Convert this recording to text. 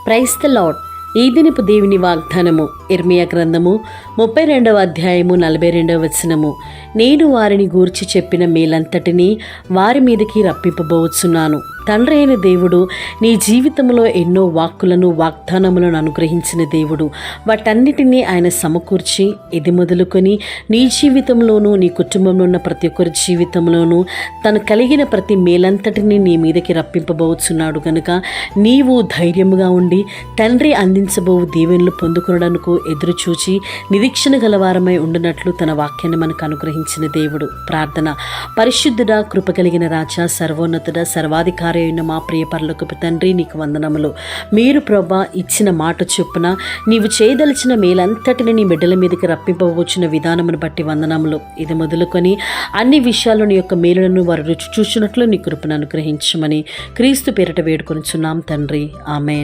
Praise the lord. ఈ దినపు దేవుని వాగ్దానము ఇర్మియా గ్రంథము 32వ అధ్యాయము 42వ వచనము. నేను వారిని గూర్చి చెప్పిన మేలంతటినీ వారి మీదకి రప్పింపబోచున్నాను. తండ్రి అయిన దేవుడు నీ జీవితంలో ఎన్నో వాక్కులను వాగ్దానములను అనుగ్రహించిన దేవుడు. వాటన్నిటినీ ఆయన సమకూర్చి ఇది మొదలుకొని నీ జీవితంలోనూ నీ కుటుంబంలో ఉన్న ప్రతి ఒక్కరి జీవితంలోనూ తను కలిగిన ప్రతి మేలంతటిని నీ మీదకి రప్పింపబోచున్నాడు కనుక నీవు ధైర్యముగా ఉండి తండ్రి అందించబోవు దీవెనలు పొందుకొనడానికి ఎదురు చూచి నిరీక్షణ గలవారమై ఉండునట్లు తన వాక్యాన్ని మనకు అనుగ్రహించిన దేవుడు. ప్రార్థన. పరిశుద్ధుడా, కృప కలిగిన రాజా, సర్వోన్నతుడ, సర్వాధికారి అయిన మా ప్రియ పరలోకపు తండ్రి, నీకు వందనములు. మీరు ప్రభా ఇచ్చిన మాట చొప్పున నీవు చేయదలిచిన మేలంతటిని నీ బిడ్డల మీదకి రప్పింపవచ్చిన విధానమును బట్టి వందనములు. ఇది మొదలుకొని అన్ని విషయాల్లో నీ యొక్క మేలులను వారు రుచి చూసినట్లు నీ కృపను అనుగ్రహించమని క్రీస్తు పేరిట వేడుకొనుచున్నాం తండ్రి. ఆమేన్.